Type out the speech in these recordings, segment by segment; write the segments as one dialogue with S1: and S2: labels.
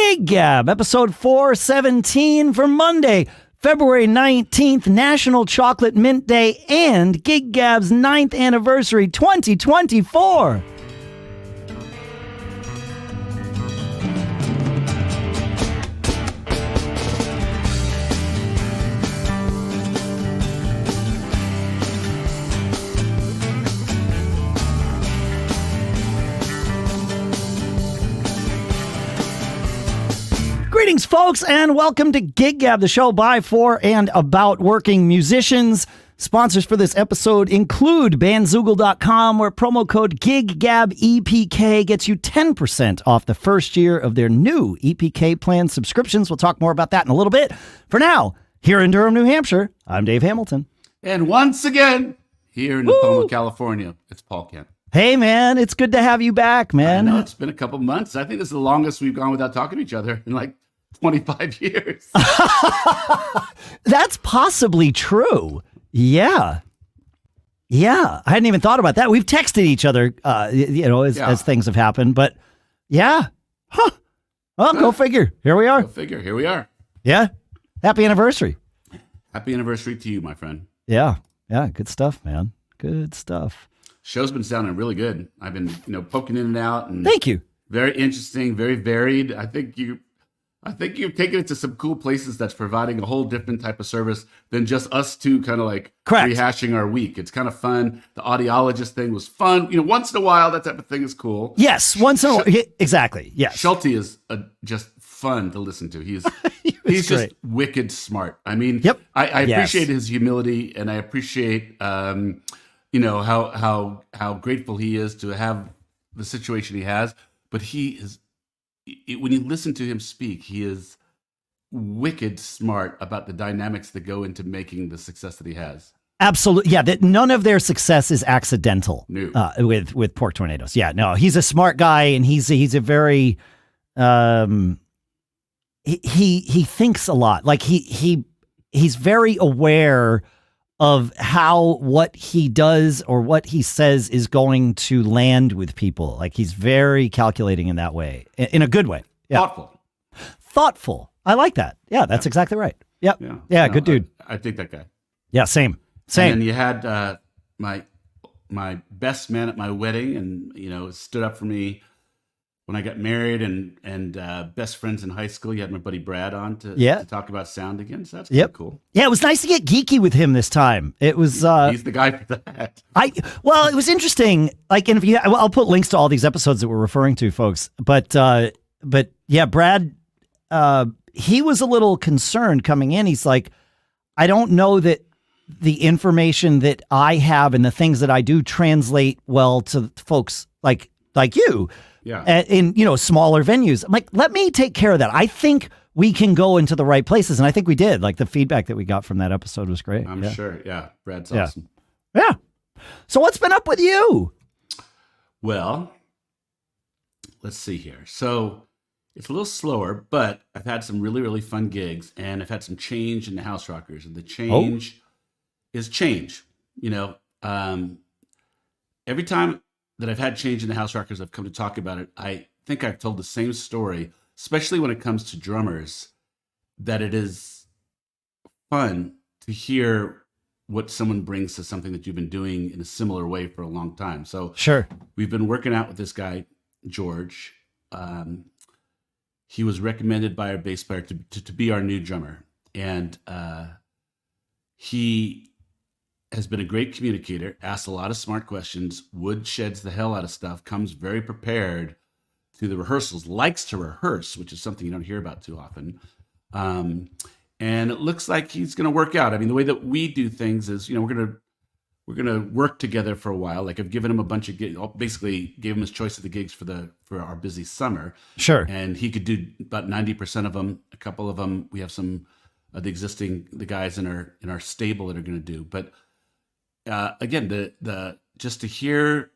S1: Gig Gab, episode 417 for Monday, February 19th, National Chocolate Mint Day, and Gig Gab's 9th anniversary 2024. Greetings, folks, and welcome to Gig Gab, the show by, for, and about working musicians. Sponsors for this episode include Bandzoogle.com, where promo code giggabEPK gets you 10% off the first year of their new EPK plan subscriptions. We'll talk more about that in a little bit. For now, here in Durham, New Hampshire, I'm Dave Hamilton.
S2: And once again, here in Tacoma, California, it's Paul Kent.
S1: Hey, man, it's good to have you back, man.
S2: I know, it's been a couple months. I think this is the longest we've gone without talking to each other in like 25 years.
S1: That's possibly true. Yeah. I hadn't even thought about that. We've texted each other, as things have happened. But yeah. Huh. Well, go figure. Here we are.
S2: Here we are.
S1: Yeah. Happy anniversary.
S2: Happy anniversary to you, my friend.
S1: Yeah. Good stuff, man. Good stuff.
S2: Show's been sounding really good. I've been, poking in and out. And
S1: thank you.
S2: Very interesting, very varied. I think you've taken it to some cool places that's providing a whole different type of service than just us two kind of like rehashing our week. It's kind of fun. The audiologist thing was fun. Once in a while, that type of thing is cool.
S1: Yes, once in a while. Exactly, yes.
S2: Schulte is just fun to listen to. He's just wicked smart. I mean, I appreciate his humility, and I appreciate, how grateful he is to have the situation he has. But when you listen to him speak, he is wicked smart about the dynamics that go into making the success that he has.
S1: Absolutely. Yeah, that none of their success is accidental.
S2: No.
S1: With Pork Tornadoes. Yeah, no, he's a smart guy, and he's a very he thinks a lot. Like he's very aware of how what he does or what he says is going to land with people. Like he's very calculating in that way, in a good way. Yeah. Thoughtful. I like that. Yeah, that's exactly right. Yep. Yeah. Good dude.
S2: I think that guy.
S1: Yeah, same.
S2: And you had my best man at my wedding, and stood up for me when I got married, and best friends in high school. You had my buddy Brad on to talk about sound again. So that's pretty cool. Yeah, it
S1: was nice to get geeky with him this time. It was
S2: he's the guy for that.
S1: It was interesting. Like, and I'll put links to all these episodes that we're referring to, folks. But yeah, Brad, he was a little concerned coming in. He's like, I don't know that the information that I have and the things that I do translate well to folks like you.
S2: Yeah.
S1: In smaller venues. I'm like, let me take care of that. I think we can go into the right places, and I think we did. Like the feedback that we got from that episode was great.
S2: I'm sure. Yeah, Brad's awesome.
S1: Yeah. So what's been up with you?
S2: Well, let's see here. So it's a little slower, but I've had some really, really fun gigs, and I've had some change in the Houserockers, and the change is change. Every time that I've had change in the Houserockers, I've come to talk about it. I think I've told the same story, especially when it comes to drummers, that it is fun to hear what someone brings to something that you've been doing in a similar way for a long time. So
S1: sure, we've
S2: been working out with this guy, George. He was recommended by our bass player to be our new drummer. And he has been a great communicator, asks a lot of smart questions, woodsheds the hell out of stuff, comes very prepared to the rehearsals, likes to rehearse, which is something you don't hear about too often. And it looks like he's going to work out. I mean, the way that we do things is, we're going to work together for a while. Like I've given him a bunch of gigs, basically gave him his choice of the gigs for our busy summer.
S1: Sure.
S2: And he could do about 90% of them. A couple of them, we have some of the guys in our stable that are going to do. But again, the just to hear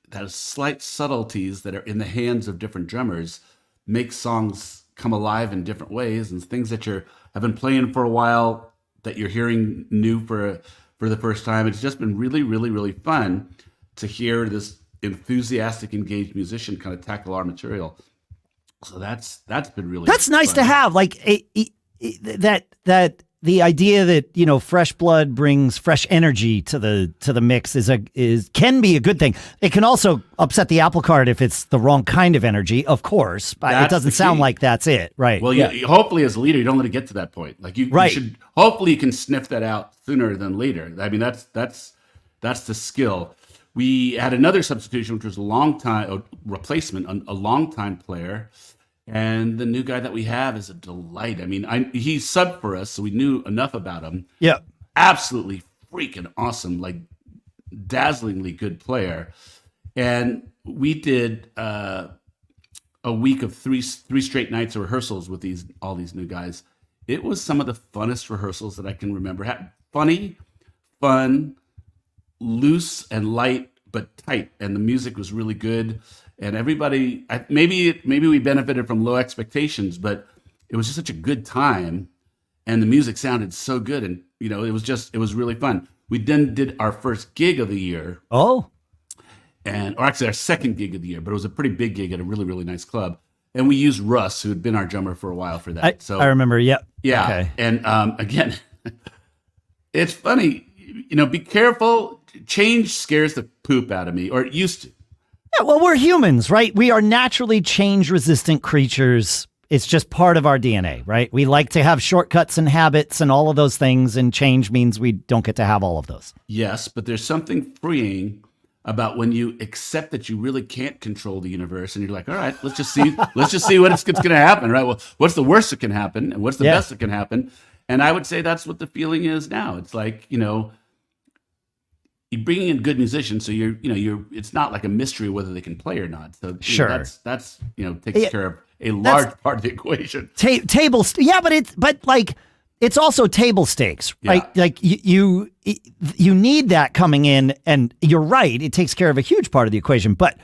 S2: those slight subtleties that are in the hands of different drummers makes songs come alive in different ways, and things that have been playing for a while that you're hearing new for the first time. It's just been really, really, really fun to hear this enthusiastic, engaged musician kind of tackle our material. So that's been really
S1: That's nice
S2: fun.
S1: to have, like that the idea that, you know, fresh blood brings fresh energy to the mix can be a good thing. It can also upset the apple cart if it's the wrong kind of energy, of course. But
S2: That's
S1: it doesn't
S2: the
S1: sound
S2: key.
S1: like that's it, right?
S2: Well, hopefully as a leader, you don't let it get to that point. Like you
S1: Right.
S2: should, hopefully you can sniff that out sooner than later. I mean, that's the skill. We had another substitution, which was a replacement, a long time player. And the new guy that we have is a delight. I mean, he subbed for us, so we knew enough about him.
S1: Yeah.
S2: Absolutely freaking awesome, like dazzlingly good player. And we did a week of three straight nights of rehearsals with all these new guys. It was some of the funnest rehearsals that I can remember. Funny, fun, loose and light, but tight. And the music was really good. And everybody, maybe we benefited from low expectations, but it was just such a good time, and the music sounded so good, and you know, it was really fun. We then did our first gig of the year,
S1: Oh,
S2: or actually our second gig of the year, but it was a pretty big gig at a really, really nice club, and we used Russ, who had been our drummer for a while, for that.
S1: I remember. Yep.
S2: Yeah,
S1: Okay.
S2: and again, it's funny, you know, be careful. Change scares the poop out of me, or it used to.
S1: Yeah, well, we're humans, right? We are naturally change-resistant creatures. It's just part of our DNA, right? We like to have shortcuts and habits and all of those things, and change means we don't get to have all of those.
S2: Yes, but there's something freeing about when you accept that you really can't control the universe, and you're like, all right, let's just see what's going to happen, right? Well, what's the worst that can happen, and what's the best that can happen? And I would say that's what the feeling is now. It's like, you know, you're bringing in good musicians, so it's not like a mystery whether they can play or not. So
S1: Sure,
S2: that's takes care of a large part of the equation.
S1: But it's also table stakes, right?
S2: Yeah.
S1: Like you need that coming in, and you're right. It takes care of a huge part of the equation, but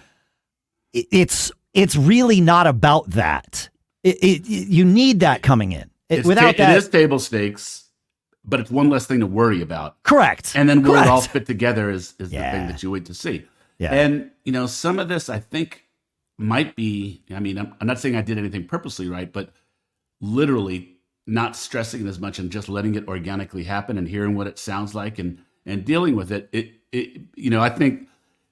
S1: it's really not about that. You need that coming in. Without that,
S2: it is table stakes, but it's one less thing to worry about.
S1: Correct.
S2: And then where it all fit together is the thing that you wait to see.
S1: Yeah.
S2: And, you know, some of this I think might be, I mean, I'm not saying I did anything purposely right, but literally not stressing it as much and just letting it organically happen and hearing what it sounds like and dealing with it. You know, I think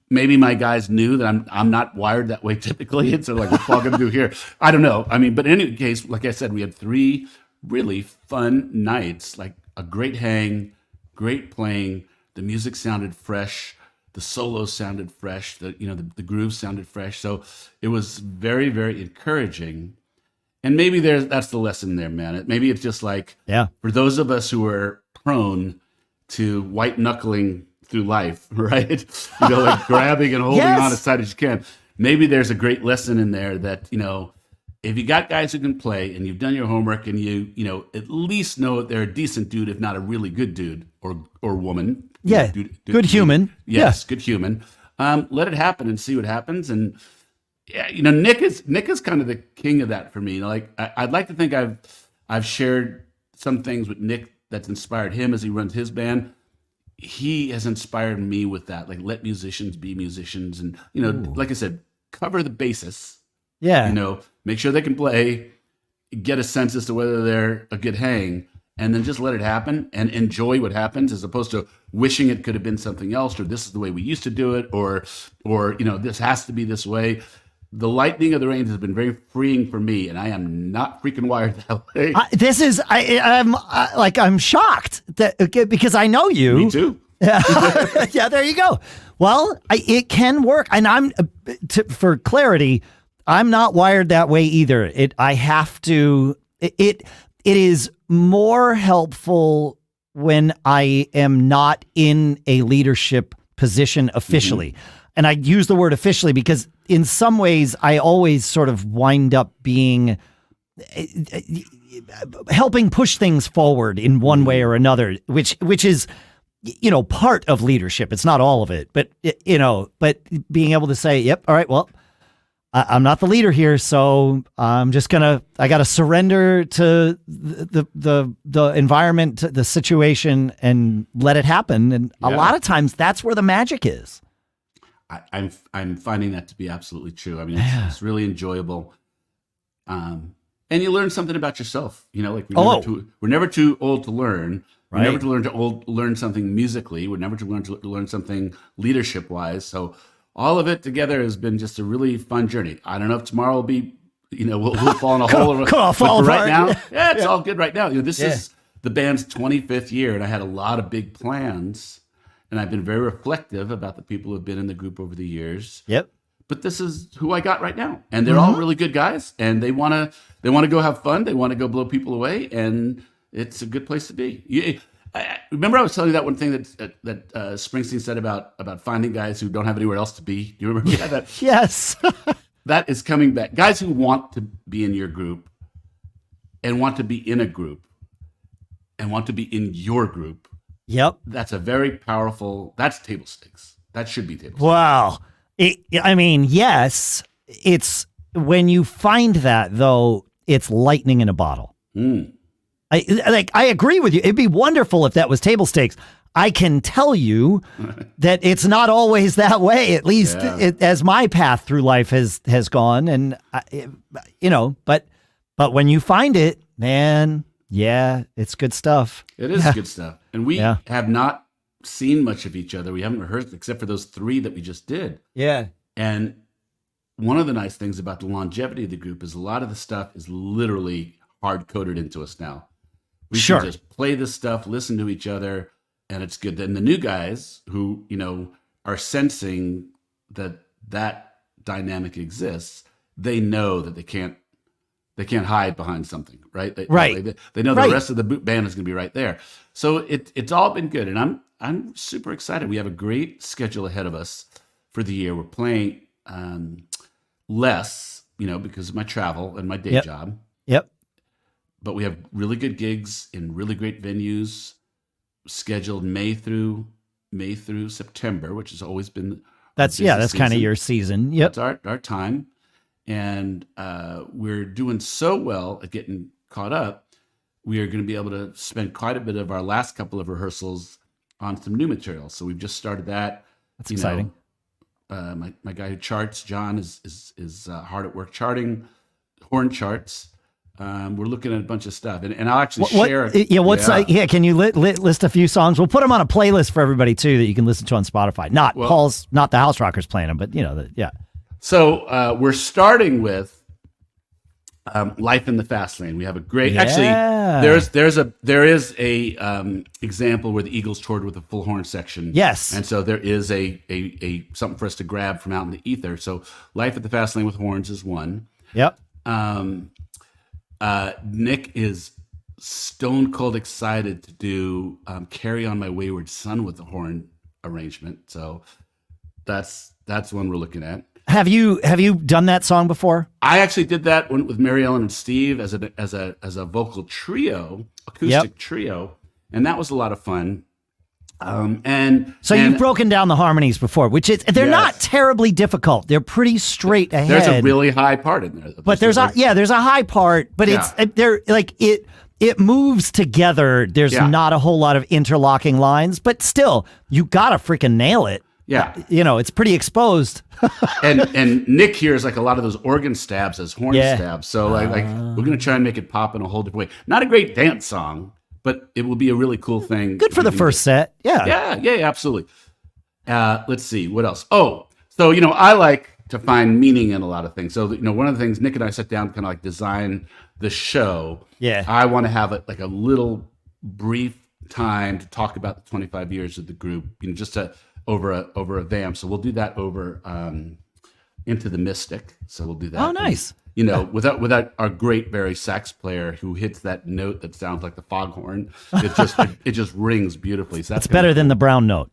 S2: maybe my guys knew that I'm not wired that way typically. And so like, what's all going to do here? I don't know. I mean, but in any case, like I said, we had 3 really fun nights, like a great hang, great playing. The music sounded fresh. The solos sounded fresh. The grooves sounded fresh. So it was very, very encouraging. And maybe that's the lesson there, man. Maybe it's just like, for those of us who are prone to white knuckling through life, right? You know, like grabbing and holding on as tight as you can. Maybe there's a great lesson in there that, you know, if you got guys who can play and you've done your homework and you know, at least know they're a decent dude, if not a really good dude or woman.
S1: Yeah. Good human.
S2: Yes. Good human. Let it happen and see what happens. And yeah, you know, Nick is kind of the king of that for me. Like I'd like to think I've shared some things with Nick that's inspired him as he runs his band. He has inspired me with that. Like, let musicians be musicians, and you know, like I said, cover the basis.
S1: Yeah.
S2: You know, make sure they can play, get a sense as to whether they're a good hang, and then just let it happen and enjoy what happens, as opposed to wishing it could have been something else, or this is the way we used to do it, or you know, this has to be this way. The lightning of the range has been very freeing for me, and I am not freaking wired that way.
S1: I'm shocked because I know you.
S2: Me too.
S1: Yeah, there you go. Well, it can work, and for clarity, I'm not wired that way either. I have to. It is more helpful when I am not in a leadership position officially. Mm-hmm. And I use the word officially because in some ways I always sort of wind up being helping push things forward in one way or another, which is, you know, part of leadership. It's not all of it, but you know, but being able to say, yep, all right, well, I'm not the leader here, so I'm just I got to surrender to the environment, the situation, and let it happen. And a lot of times that's where the magic is.
S2: I'm finding that to be absolutely true. I mean, it's really enjoyable. And you learn something about yourself. Like we're never too old to learn. We're never to learn something musically. We're never to learn something leadership wise. So all of it together has been just a really fun journey. I don't know if tomorrow will be, we'll fall in a hole. But right now, it's all good right now. This is the band's 25th year, and I had a lot of big plans, and I've been very reflective about the people who have been in the group over the years.
S1: Yep.
S2: But this is who I got right now, and they're all really good guys, and they want to go have fun. They want to go blow people away, and it's a good place to be. Remember, I was telling you that one thing that Springsteen said about finding guys who don't have anywhere else to be. Do you remember that?
S1: Yes.
S2: That is coming back. Guys who want to be in your group, and want to be in a group, and want to be in your group.
S1: Yep.
S2: That's a very powerful. That's table stakes. That should be table stakes.
S1: Wow. Yes, it's when you find that, though, it's lightning in a bottle. I agree with you. It'd be wonderful if that was table stakes. I can tell you that it's not always that way, at least as my path through life has gone. And, but when you find it, man, it's good stuff.
S2: It is good stuff. And we have not seen much of each other. We haven't rehearsed except for those 3 that we just did.
S1: Yeah.
S2: And one of the nice things about the longevity of the group is a lot of the stuff is literally hard coded into us now. We can just play this stuff, listen to each other, and it's good. Then the new guys who, are sensing that dynamic exists, they know that they can't hide behind something, right? They know the rest of the band is going to be right there. So it's all been good, and I'm super excited. We have a great schedule ahead of us for the year. We're playing less, because of my travel and my day job.
S1: Yep.
S2: But we have really good gigs in really great venues scheduled May through September, which has always been
S1: that's kind of your season. Yep.
S2: That's our time. And we're doing so well at getting caught up. We are going to be able to spend quite a bit of our last couple of rehearsals on some new material. So we've just started that.
S1: That's exciting.
S2: My guy who charts, John, is hard at work charting horn charts. We're looking at a bunch of stuff, and I'll actually share.
S1: Can you list a few songs? We'll put them on a playlist for everybody too that you can listen to on Spotify. Not the Houserockers playing them, but
S2: So we're starting with Life in the Fast Lane. We have a great. Actually, there is a example where the Eagles toured with a full horn section.
S1: Yes,
S2: and so there is a something for us to grab from out in the ether. So Life at the Fast Lane with horns is one.
S1: Yep.
S2: Nick is stone cold excited to do Carry On My Wayward Son with the horn arrangement. So that's one we're looking at.
S1: Have you done that song before?
S2: I actually did that one with Mary Ellen and Steve as a vocal trio, acoustic trio, and that was a lot of fun.
S1: You've broken down the harmonies before, which is they're not terribly difficult. They're pretty straight ahead.
S2: There's a really high part in there,
S1: but there's a high part, but it moves together. There's not a whole lot of interlocking lines, but still, you gotta freaking nail it.
S2: Yeah,
S1: it's pretty exposed.
S2: and Nick hears like a lot of those organ stabs as horn stabs. So we're gonna try and make it pop in a whole different way. Not a great dance song, but it will be a really cool thing.
S1: Good for the first set.
S2: Yeah, absolutely. Let's see what else. Oh, so I like to find meaning in a lot of things. So one of the things Nick and I sat down to kind of like design the show.
S1: Yeah,
S2: I want to have a little brief time to talk about the 25 years of the group. Just over a vamp. So we'll do that over Into the Mystic. So we'll do that.
S1: Oh, nice.
S2: Without our great Barry sax player who hits that note that sounds like the foghorn, it just rings beautifully. So that's
S1: better than the brown note.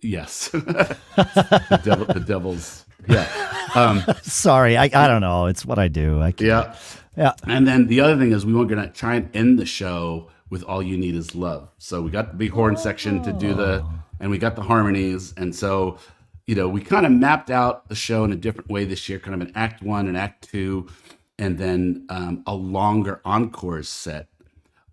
S2: Yes, the devil's. Yeah.
S1: Sorry, I don't know. It's what I do. I can't. Yeah.
S2: And then the other thing is we're going to try and end the show with All You Need Is Love. So we got the big horn section to do and we got the harmonies, and so. We kind of mapped out the show in a different way this year, kind of an act 1 and act 2, and then a longer encores set.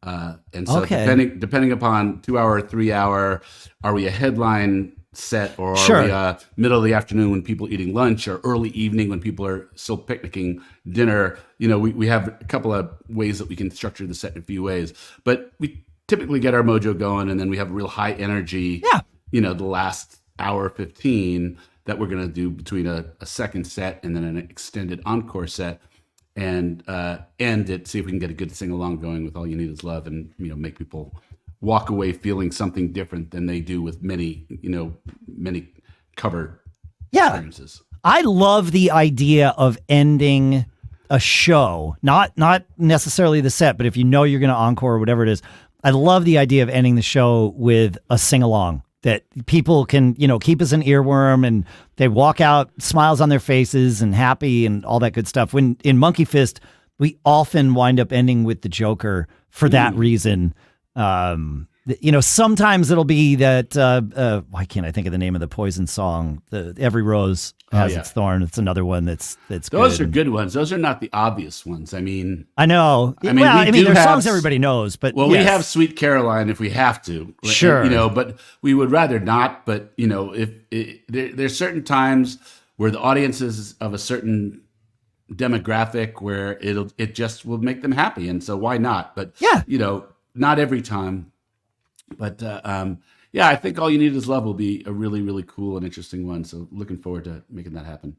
S2: And so depending upon 2 hour, 3 hour, are we a headline set, or
S1: Sure.
S2: are we middle of the afternoon when people are eating lunch, or early evening when people are still picnicking dinner? We have a couple of ways that we can structure the set in a few ways, but we typically get our mojo going, and then we have real high energy.
S1: Yeah.
S2: The last hour 15 that we're going to do between a second set and then an extended encore set, and end it. See if we can get a good sing along going with All You Need Is Love, and make people walk away feeling something different than they do with many cover experiences.
S1: I love the idea of ending a show, not necessarily the set, but if you're going to encore or whatever it is, I love the idea of ending the show with a sing along that people can, keep as an earworm, and they walk out, smiles on their faces and happy and all that good stuff. When in Monkey Fist, we often wind up ending with the Joker for that reason. Sometimes it'll be that, why can't I think of the name of the Poison song? Every Rose Has Its Thorn. It's another one that's
S2: Those
S1: good.
S2: are good ones. Those are not the obvious ones. I
S1: know. There's songs everybody knows, but
S2: we have Sweet Caroline if we have to.
S1: Sure.
S2: But we would rather not. But, there's certain times where the audience is of a certain demographic where it just will make them happy. And so why not? But, not every time. But I think All You Need Is Love will be a really, really cool and interesting one. So looking forward to making that happen.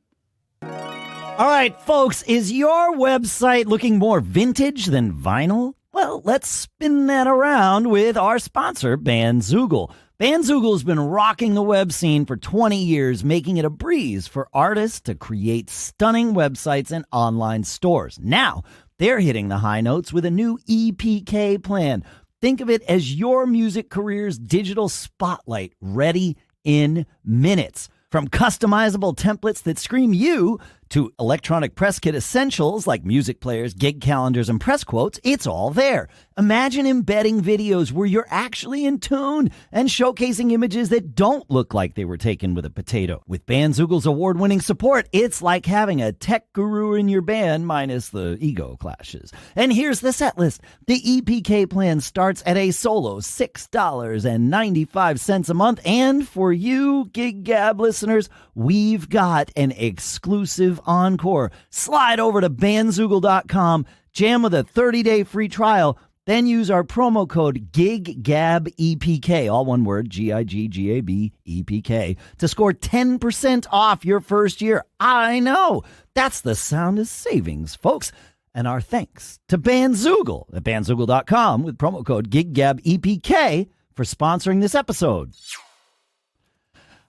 S1: All right, folks, is your website looking more vintage than vinyl? Well, let's spin that around with our sponsor, Bandzoogle. Bandzoogle's been rocking the web scene for 20 years, making it a breeze for artists to create stunning websites and online stores. Now, they're hitting the high notes with a new EPK plan. Think of it as your music career's digital spotlight, ready in minutes. From customizable templates that scream you to electronic press kit essentials like music players, gig calendars, and press quotes, it's all there. Imagine embedding videos where you're actually in tune and showcasing images that don't look like they were taken with a potato. With Bandzoogle's award-winning support, it's like having a tech guru in your band minus the ego clashes. And here's the set list. The EPK plan starts at a solo $6.95 a month. And for you Gig Gab listeners, we've got an exclusive encore. Slide over to bandzoogle.com, jam with a 30-day free trial, then use our promo code giggabEPK, all one word, GIGGABEPK, to score 10% off your first year. I know, that's the sound of savings, folks. And our thanks to Bandzoogle at bandzoogle.com with promo code giggabEPK for sponsoring this episode.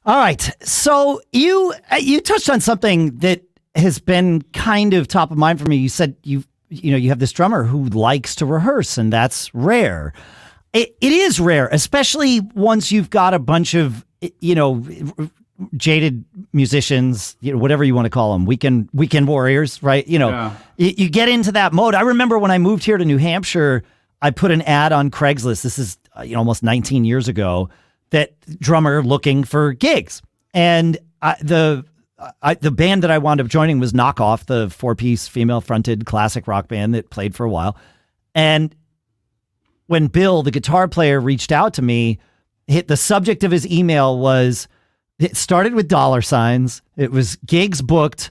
S1: All right, so you touched on something that has been kind of top of mind for me. You said you have this drummer who likes to rehearse, and that's rare. It is rare, especially once you've got a bunch of jaded musicians, whatever you want to call them, weekend warriors, right? You get into that mode. I remember when I moved here to New Hampshire, I put an ad on Craigslist. This is almost 19 years ago. That drummer looking for gigs, and the band that I wound up joining was Knockoff, the 4-piece female-fronted classic rock band that played for a while. And when Bill, the guitar player, reached out to me, the subject of his email was, it started with $signs. It was gigs booked,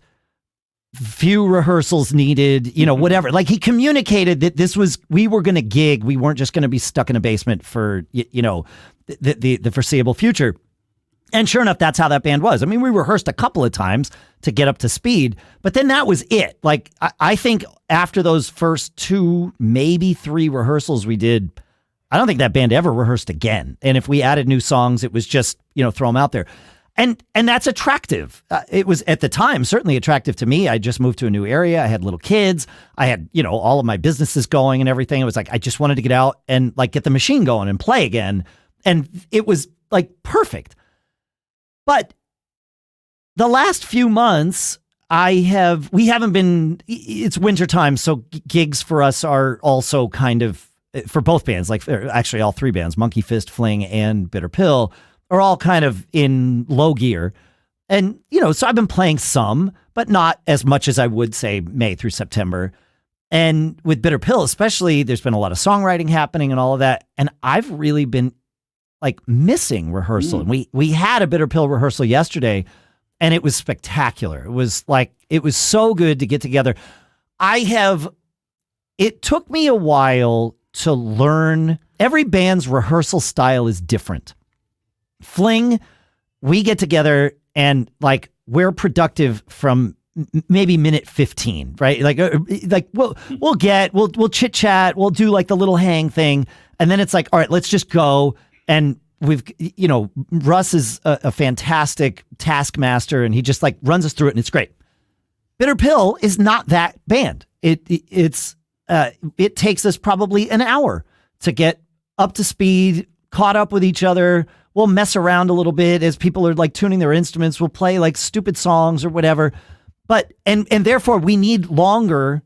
S1: few rehearsals needed, whatever. Like, he communicated that we were going to gig. We weren't just going to be stuck in a basement for, the foreseeable future. And sure enough, that's how that band was. I mean, we rehearsed a couple of times to get up to speed, but then that was it. Like, I think after those first 2, maybe 3 rehearsals we did, I don't think that band ever rehearsed again. And if we added new songs, it was just, throw them out there. And that's attractive. It was at the time certainly attractive to me. I just moved to a new area. I had little kids. I had, all of my businesses going and everything. It was like, I just wanted to get out and get the machine going and play again. And it was perfect. But the last few months, we haven't been, it's wintertime. So gigs for us are also kind of, for both bands, actually all 3 bands, Monkey Fist, Fling, and Bitter Pill, are all kind of in low gear. And, so I've been playing some, but not as much as I would say May through September. And with Bitter Pill, especially, there's been a lot of songwriting happening and all of that. And I've really been like missing rehearsal. And we had a Bitter Pill rehearsal yesterday, and it was spectacular. It was so good to get together. It took me a while to learn. Every band's rehearsal style is different. Fling, we get together and like we're productive from maybe minute 15, right? Like we'll chit chat, we'll do like the little hang thing, and then it's like, all right, let's just go. And Russ is a fantastic taskmaster, and he just like runs us through it, and it's great. Bitter Pill is not that band. It takes us probably an hour to get up to speed, caught up with each other. We'll mess around a little bit as people are like tuning their instruments. We'll play like stupid songs or whatever. But and therefore we need longer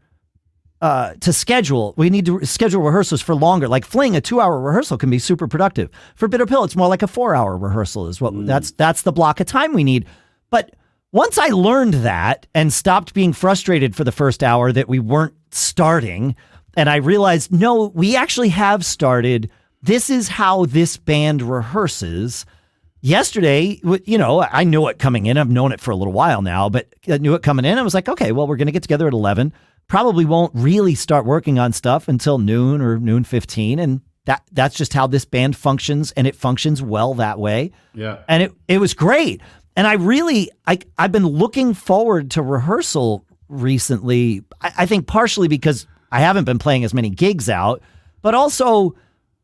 S1: to schedule. We need to schedule rehearsals for longer. Like Fling, a 2-hour rehearsal can be super productive. For Bitter Pill, it's more like a 4-hour rehearsal is what that's the block of time we need. But once I learned that and stopped being frustrated for the first hour that we weren't starting, and I realized, no, we actually have started. This is how this band rehearses. Yesterday, I knew it coming in. I've known it for a little while now, but I knew it coming in. I was like, okay, well, we're going to get together at 11. Probably won't really start working on stuff until noon or noon 15. And that's just how this band functions. And it functions well that way.
S2: Yeah.
S1: And it was great. And I've been looking forward to rehearsal recently. I think partially because I haven't been playing as many gigs out, but also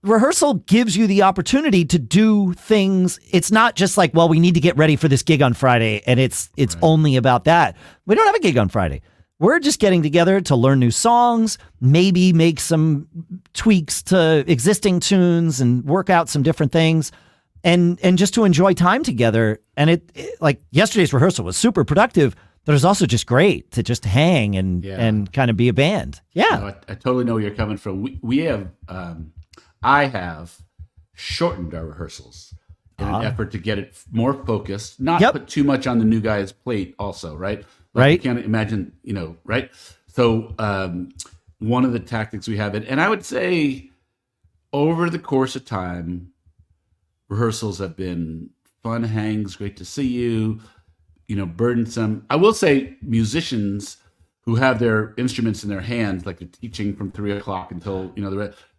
S1: rehearsal gives you the opportunity to do things. It's not just like, well, we need to get ready for this gig on Friday, and it's right. Only about that. We don't have a gig on Friday. We're just getting together to learn new songs, maybe make some tweaks to existing tunes and work out some different things, and just to enjoy time together. And it like yesterday's rehearsal was super productive, but it was also just great to just hang and kind of be a band. Yeah.
S2: No, I totally know where you're coming from. We have, I have shortened our rehearsals in an effort to get it more focused, not put too much on the new guy's plate also, right? Like you can't imagine, right? So one of the tactics we have, and I would say over the course of time, rehearsals have been fun hangs, great to see you, burdensome. I will say musicians who have their instruments in their hands, like they're teaching from 3 o'clock until,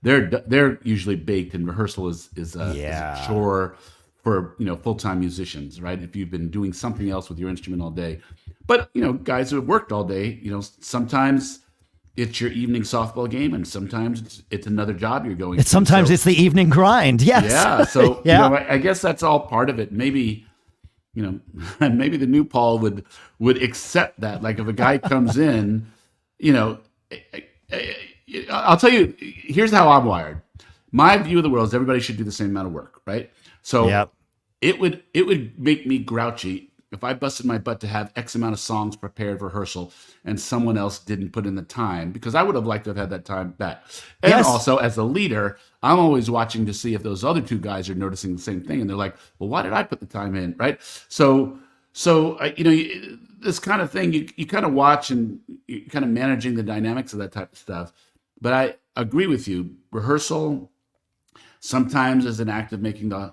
S2: they're usually baked, and rehearsal is a chore for, full-time musicians, right? If you've been doing something else with your instrument all day. But, guys who have worked all day, sometimes it's your evening softball game, and sometimes it's another job you're going to.
S1: Sometimes it's the evening grind. Yes.
S2: Yeah. So, I guess that's all part of it. Maybe, maybe the new Paul would accept that. Like if a guy comes in, I'll tell you, here's how I'm wired. My view of the world is everybody should do the same amount of work, right? So it would make me grouchy if I busted my butt to have X amount of songs prepared for rehearsal and someone else didn't put in the time, because I would have liked to have had that time back. And also as a leader, I'm always watching to see if those other two guys are noticing the same thing. And they're like, well, why did I put the time in? Right. So this kind of thing, you kind of watch and you're kind of managing the dynamics of that type of stuff. But I agree with you. Rehearsal sometimes is an act of making the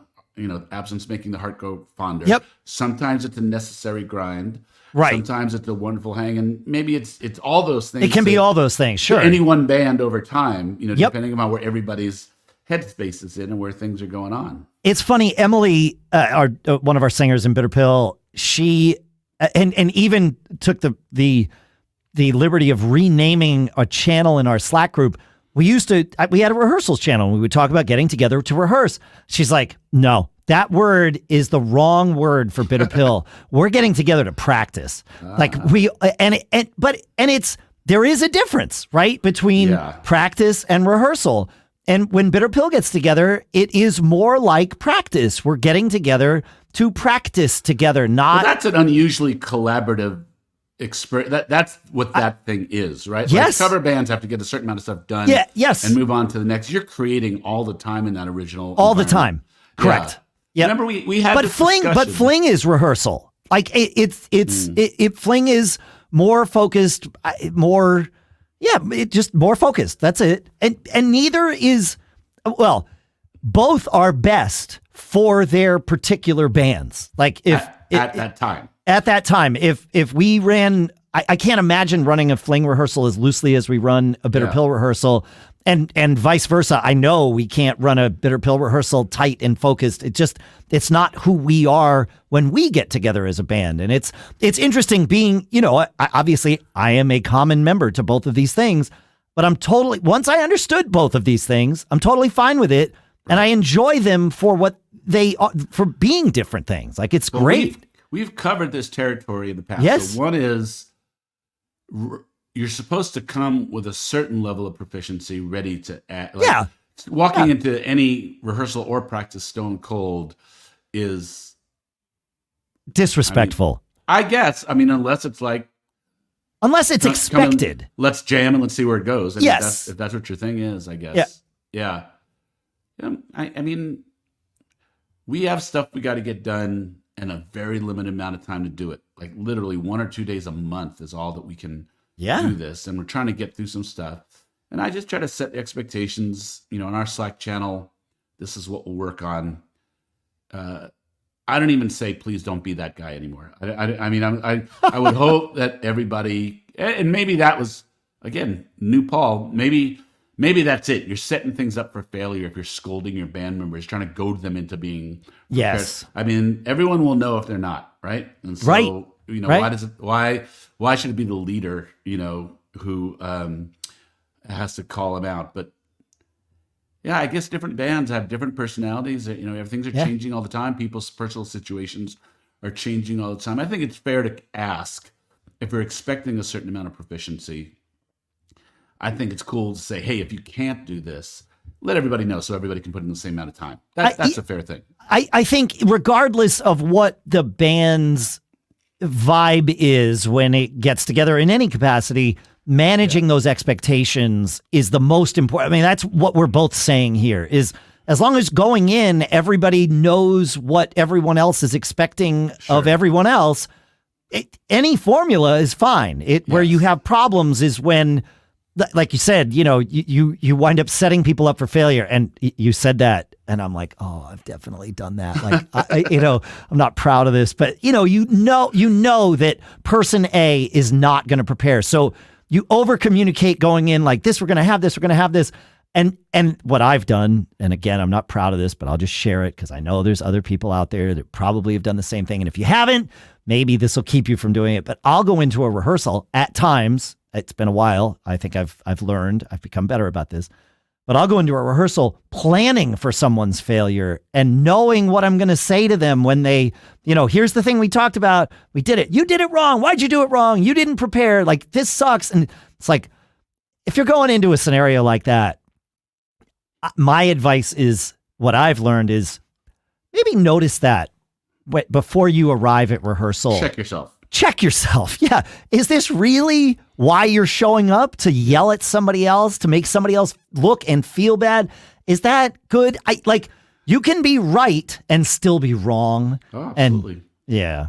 S2: absence making the heart go fonder.
S1: Yep.
S2: Sometimes it's a necessary grind.
S1: Right.
S2: Sometimes it's a wonderful hang, and maybe it's all those things.
S1: It can be all those things, sure.
S2: Any one band over time, depending on where everybody's headspace is in and where things are going on.
S1: It's funny, Emily, one of our singers in Bitter Pill, she and even took the liberty of renaming a channel in our Slack group. We had a rehearsals channel, and we would talk about getting together to rehearse. She's like, no, that word is the wrong word for Bitter Pill. We're getting together to practice. Like there is a difference, right? Between practice and rehearsal. And when Bitter Pill gets together, it is more like practice. We're getting together to practice together, not.
S2: Well, that's an unusually collaborative experience. That's what that thing is, right?
S1: Yes.
S2: Like cover bands have to get a certain amount of stuff done.
S1: Yes.
S2: And move on to the next. You're creating all the time in that original.
S1: All the time. Correct.
S2: Yeah. Remember we had this discussion.
S1: But Fling is rehearsal. Like Fling is more focused, just more focused. That's it. And neither is, well, both are best for their particular bands. Like
S2: at that time.
S1: At that time, if we ran, I can't imagine running a fling rehearsal as loosely as we run a bitter pill rehearsal, and vice versa. I know we can't run a bitter pill rehearsal tight and focused. It's not who we are when we get together as a band. And it's interesting being, obviously I am a common member to both of these things, but once I understood both of these things, I'm totally fine with it. And I enjoy them for what they are, for being different things. Like, it's great.
S2: We've covered this territory in the past.
S1: Yes.
S2: So one is you're supposed to come with a certain level of proficiency ready to act. Like, walking into any rehearsal or practice stone cold is
S1: disrespectful.
S2: I guess. Unless it's like,
S1: unless it's expected.
S2: Let's jam and let's see where it goes.
S1: Yes.
S2: If that's what your thing is, I guess. Yeah. We have stuff we got to get done in a very limited amount of time to do it. Like, literally 1 or 2 days a month is all that we can do this. And we're trying to get through some stuff. And I just try to set expectations, in our Slack channel. This is what we'll work on. I don't even say, please don't be that guy anymore. I would hope that everybody, and maybe that was, again, new Paul, maybe that's it. You're setting things up for failure if you're scolding your band members, trying to goad them into being prepared.
S1: Yes.
S2: Everyone will know if they're not, right? And so, why should it be the leader, who has to call them out? But yeah, I guess different bands have different personalities. Things are changing all the time. People's personal situations are changing all the time. I think it's fair to ask if we're expecting a certain amount of proficiency. I think it's cool to say, hey, if you can't do this, let everybody know so everybody can put in the same amount of time. That's a fair thing.
S1: I think regardless of what the band's vibe is when it gets together in any capacity, managing those expectations is the most important. That's what we're both saying here is, as long as going in, everybody knows what everyone else is expecting of everyone else, any formula is fine. Where you have problems is when, like you said, you wind up setting people up for failure. And you said that, and I'm like, oh, I've definitely done that. Like, I'm not proud of this, but you know that person A is not going to prepare. So you over communicate going in like this, we're going to have this, we're going to have this. And what I've done, and again, I'm not proud of this, but I'll just share it because I know there's other people out there that probably have done the same thing. And if you haven't, maybe this will keep you from doing it. But I'll go into a rehearsal at times. It's been a while. I think I've learned. I've become better about this. But I'll go into a rehearsal planning for someone's failure and knowing what I'm going to say to them when they, here's the thing we talked about. We did it. You did it wrong. Why'd you do it wrong? You didn't prepare. Like, this sucks. And it's like, if you're going into a scenario like that, my advice is, what I've learned is maybe notice that before you arrive at rehearsal. Check yourself. Yeah. Is this really why you're showing up? To yell at somebody else, to make somebody else look and feel bad? Is that good? You can be right and still be wrong.
S2: Oh, absolutely.
S1: And yeah.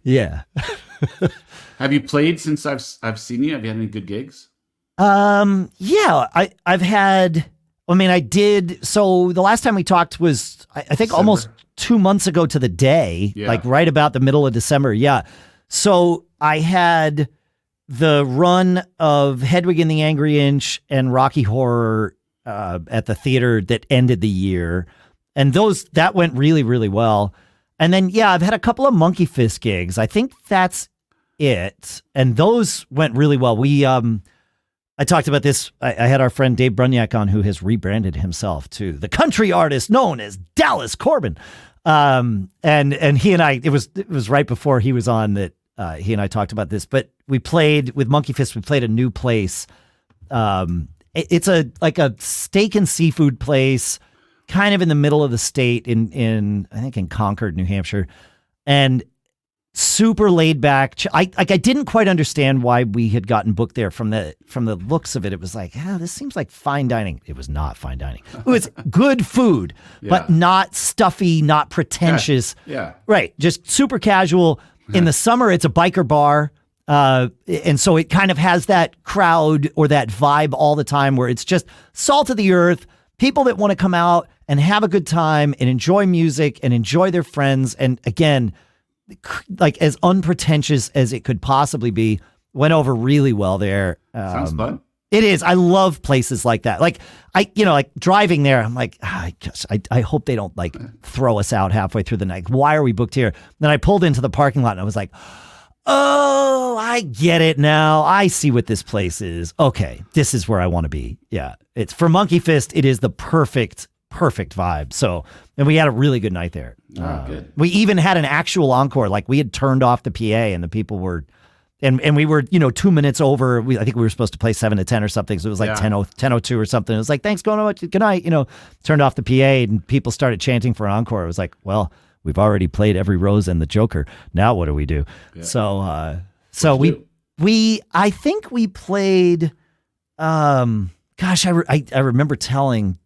S1: Yeah.
S2: Have you played since I've seen you? Have you had any good gigs?
S1: Yeah, I've had, I did. So the last time we talked was, I think December. Almost 2 months ago to the day, like right about the middle of December. Yeah. So I had the run of Hedwig and the Angry Inch and Rocky Horror, at the theater that ended the year. And that went really, really well. And then, I've had a couple of Monkey Fist gigs. I think that's it. And those went really well. I talked about this. I had our friend Dave Brunyak on, who has rebranded himself to the country artist known as Dallas Corbin. And he and I, it was right before he was on that, he and I talked about this, but we played with Monkey Fist. We played a new place. It's like a steak and seafood place, kind of in the middle of the state in I think in Concord, New Hampshire, and super laid back. I didn't quite understand why we had gotten booked there from the looks of it. It was like, this seems like fine dining. It was not fine dining. It was good food, but not stuffy, not pretentious.
S2: Yeah.
S1: Right. Just super casual. In the summer, it's a biker bar. And so it kind of has that crowd or that vibe all the time where it's just salt of the earth, people that want to come out and have a good time and enjoy music and enjoy their friends. And again, like as unpretentious as it could possibly be, went over really well there.
S2: Sounds fun.
S1: It is. I love places like that. Like like driving there, I'm like, I hope they don't like throw us out halfway through the night. Why are we booked here? Then I pulled into the parking lot and I was like, oh, I get it now. I see what this place is. Okay, this is where I want to be. Yeah, it's for Monkey Fist. It is the perfect vibe. So, and we had a really good night there.
S2: Good.
S1: We even had an actual encore. Like we had turned off the PA and the people were. And we were, 2 minutes over. I think we were supposed to play 7 to 10 or something. So it was like 10:02 or something. It was like, thanks, going on. Good night. Turned off the PA and people started chanting for encore. It was like, well, we've already played every Rose and the Joker. Now what do we do? Yeah. So I think we played, I remember telling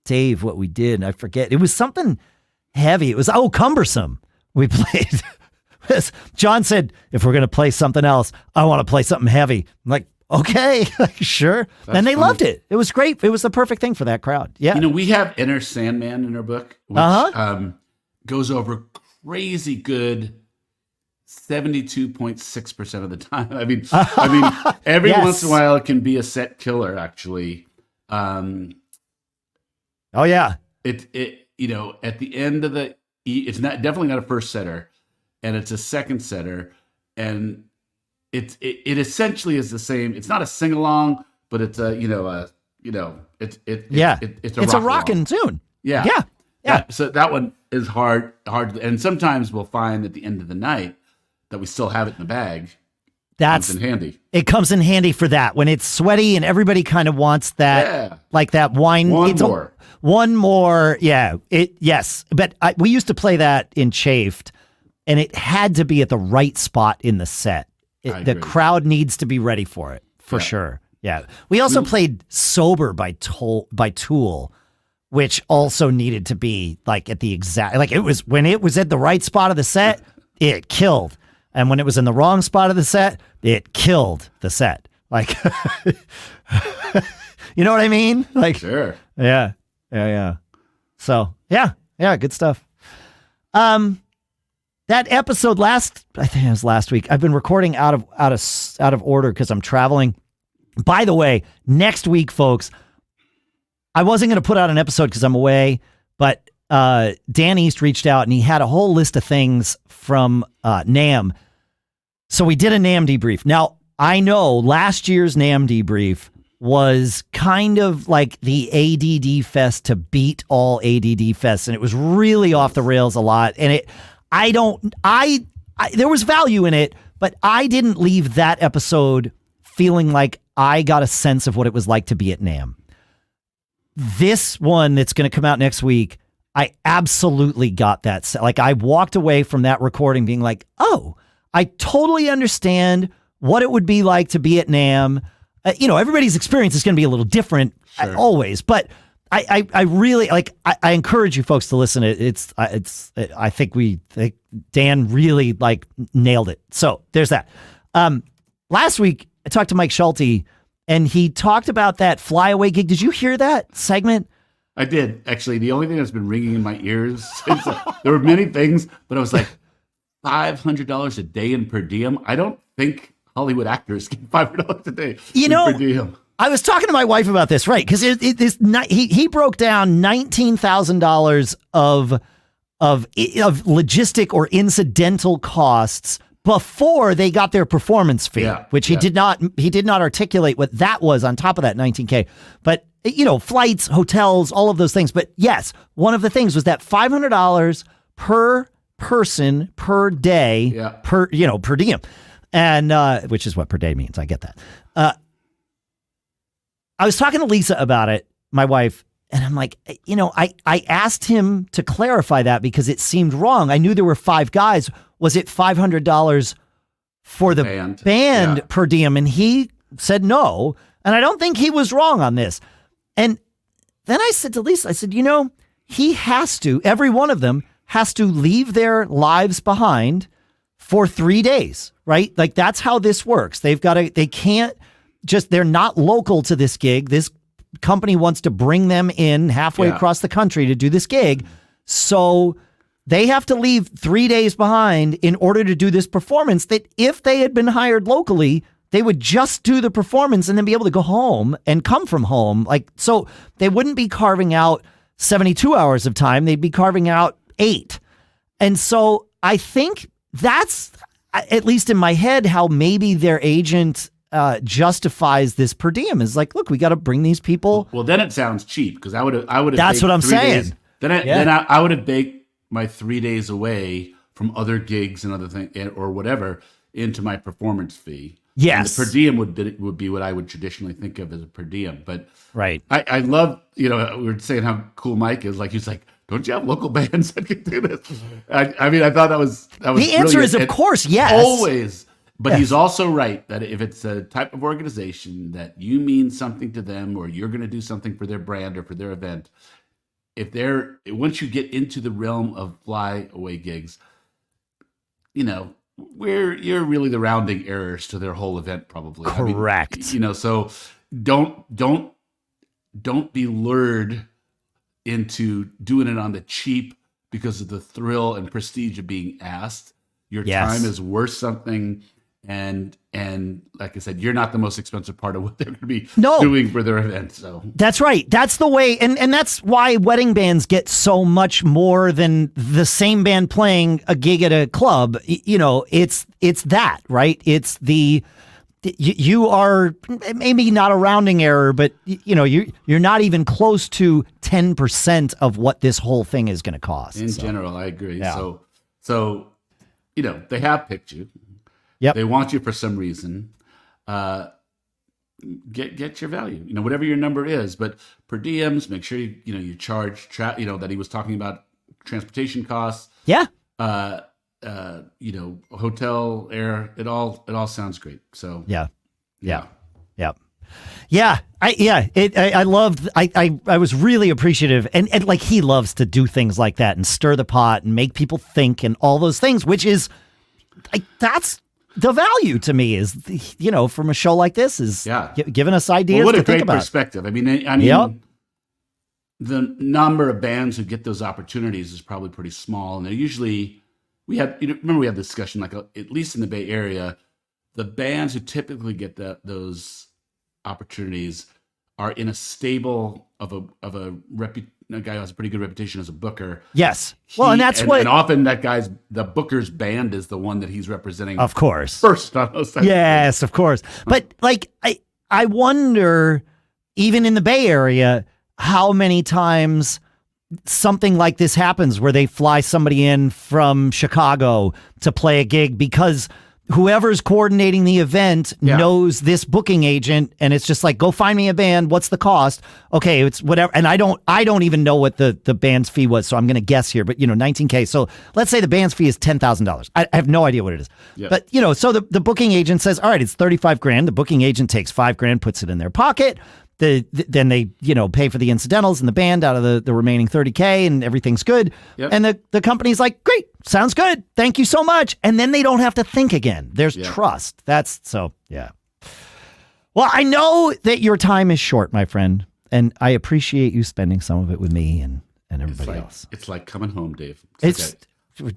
S1: Dave what we did and I forget. It was something heavy. It was, cumbersome. We played. John said, if we're going to play something else, I want to play something heavy. I'm like, okay, sure.
S2: That's
S1: and they
S2: funny.
S1: Loved it. It was great. It was the perfect thing for that crowd. Yeah.
S2: We have Inner Sandman in our book, which goes over crazy good 72.6% of the time. I mean, every once in a while it can be a set killer, actually.
S1: Oh yeah.
S2: It at the end of it's definitely not a first setter. And it's a second setter, and it essentially is the same. It's not a sing along, but it's a it's a
S1: rockin' tune.
S2: Yeah. So that one is hard, and sometimes we'll find at the end of the night that we still have it in the bag.
S1: That's
S2: comes in handy.
S1: It comes in handy for that when it's sweaty and everybody kind of wants that, like that wine. One more, yeah. Yes, but we used to play that in Chafed. And it had to be at the right spot in the set. The crowd needs to be ready for it, for sure. Yeah. We also played Sober by Tool, which also needed to be like at the exact, like it was, when it was at the right spot of the set, it killed. And when it was in the wrong spot of the set, it killed the set. Like, you know what I mean? Like,
S2: sure.
S1: Yeah. So, yeah, good stuff. That episode I think it was last week. I've been recording out of order because I'm traveling. By the way, next week, folks, I wasn't going to put out an episode because I'm away, but Dan East reached out and he had a whole list of things from NAMM. So we did a NAMM debrief. Now, I know last year's NAMM debrief was kind of like the ADD fest to beat all ADD fests, and it was really off the rails a lot. And there was value in it, but I didn't leave that episode feeling like I got a sense of what it was like to be at NAMM. This one that's going to come out next week, I absolutely got that. Like I walked away from that recording being like, oh, I totally understand what it would be like to be at NAMM. Everybody's experience is going to be a little different always, but I really like. I encourage you folks to listen. I think Dan really like nailed it. So there's that. Last week I talked to Mike Schulte, and he talked about that flyaway gig. Did you hear that segment?
S2: I did actually. The only thing that's been ringing in my ears since there were many things, but I was like, $500 a day in per diem. I don't think Hollywood actors get $500 a day per diem.
S1: I was talking to my wife about this, right? Because he broke down $19,000 of logistic or incidental costs before they got their performance fee, which he did not articulate what that was on top of that $19K. But flights, hotels, all of those things. But yes, one of the things was that $500 per person per day per diem, and which is what per day means. I get that. I was talking to Lisa about it, my wife, and I'm like, I asked him to clarify that because it seemed wrong. I knew there were 5 guys. Was it $500 for the band per diem? And he said no. And I don't think he was wrong on this. And then I said to Lisa, I said, he has to, every one of them has to leave their lives behind, for 3 days, right? Like that's how this works. They can't just, they're not local to this gig. This company wants to bring them in halfway across the country to do this gig. So they have to leave 3 days behind in order to do this performance that if they had been hired locally, they would just do the performance and then be able to go home and come from home. Like, so they wouldn't be carving out 72 hours of time. They'd be carving out 8. And so I think that's, at least in my head, how maybe their agent justifies this per diem is like, look, we got to bring these people.
S2: Well, then it sounds cheap because I would have.
S1: That's what I'm saying.
S2: Days. Then I would have baked my 3 days away from other gigs and other things or whatever into my performance fee.
S1: Yes,
S2: and the per diem would be what I would traditionally think of as a per diem. But
S1: right,
S2: I love, we were saying how cool Mike is. Like he's like, don't you have local bands that can do this? I mean, I thought that was
S1: the answer
S2: brilliant.
S1: is of course yes,
S2: always. But he's also right that if it's a type of organization that you mean something to them, or you're going to do something for their brand or for their event, once you get into the realm of fly away gigs, you're really the rounding errors to their whole event, probably.
S1: Correct.
S2: I mean, so don't be lured into doing it on the cheap because of the thrill and prestige of being asked. Your time is worth something. And like I said, you're not the most expensive part of what they're going to be doing for their event. So
S1: that's right. That's the way. And that's why wedding bands get so much more than the same band playing a gig at a club. It's that, right? It's you are maybe not a rounding error, but you're not even close to 10% of what this whole thing is going to cost.
S2: In general, I agree.
S1: Yeah.
S2: So they have picked you.
S1: Yep.
S2: They want you for some reason. Get your value, whatever your number is. But per diems, make sure you charge. That he was talking about transportation costs.
S1: Yeah.
S2: Hotel, air. It all sounds great. So
S1: yeah. I loved. I was really appreciative, and like he loves to do things like that and stir the pot and make people think and all those things, which is like that's. The value to me is, from a show like this is giving us ideas
S2: what
S1: to
S2: a
S1: think
S2: great
S1: about.
S2: Perspective. I mean, the number of bands who get those opportunities is probably pretty small. And they're usually, we had this discussion, like at least in the Bay Area, the bands who typically get those opportunities are in a stable of a guy who has a pretty good reputation as a booker.
S1: Yes. And
S2: often the booker's band is the one that he's representing.
S1: Of course.
S2: First on those things.
S1: Yes, of course. But like, I wonder, even in the Bay Area, how many times something like this happens where they fly somebody in from Chicago to play a gig because whoever's coordinating the event knows this booking agent, and it's just like, go find me a band. What's the cost? Okay, it's whatever. And I don't even know what the band's fee was, so I'm going to guess here. But $19K. So let's say the band's fee is $10,000. I have no idea what it is. Yep. But so the booking agent says, all right, it's $35,000. The booking agent takes $5,000, puts it in their pocket. Then they pay for the incidentals and the band out of the remaining $30K, and everything's good. Yep. And the company's like, great, sounds good, thank you so much. And then they don't have to think again. There's trust. That's so Well, I know that your time is short, my friend, and I appreciate you spending some of it with me and everybody else.
S2: It's like coming home, Dave.
S1: It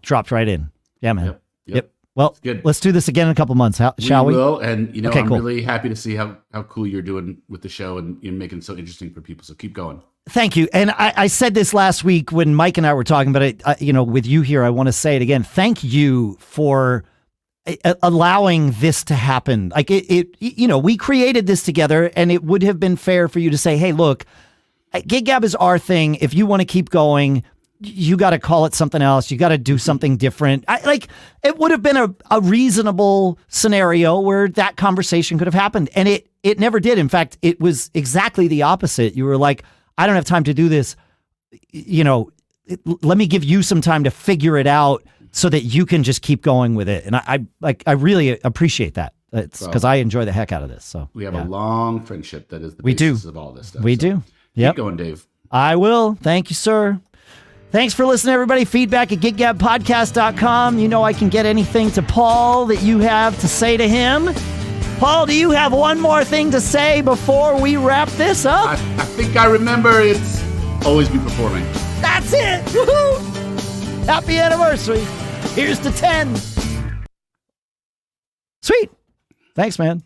S1: dropped right in. Yeah, man.
S2: Yep.
S1: Well, let's do this again in a couple months, shall we?
S2: We will, and I'm really happy to see how cool you're doing with the show and you're making it so interesting for people. So keep going.
S1: Thank you. And I said this last week when Mike and I were talking, but with you here, I want to say it again. Thank you for allowing this to happen. Like we created this together, and it would have been fair for you to say, hey, look, Gig Gab is our thing. If you want to keep going, you got to call it something else. You got to do something different. It would have been a reasonable scenario where that conversation could have happened. And it never did. In fact, it was exactly the opposite. You were like, I don't have time to do this. Let me give you some time to figure it out so that you can just keep going with it. And I really appreciate that. It's because I enjoy the heck out of this. So
S2: we have a long friendship that is the basis of all this stuff.
S1: We do.
S2: Keep going, Dave.
S1: I will. Thank you, sir. Thanks for listening, everybody. Feedback at giggabpodcast.com. You know I can get anything to Paul that you have to say to him. Paul, do you have one more thing to say before we wrap this up?
S2: I think I remember it's always be performing.
S1: That's it. Woohoo! Happy anniversary. Here's to 10. Sweet. Thanks, man.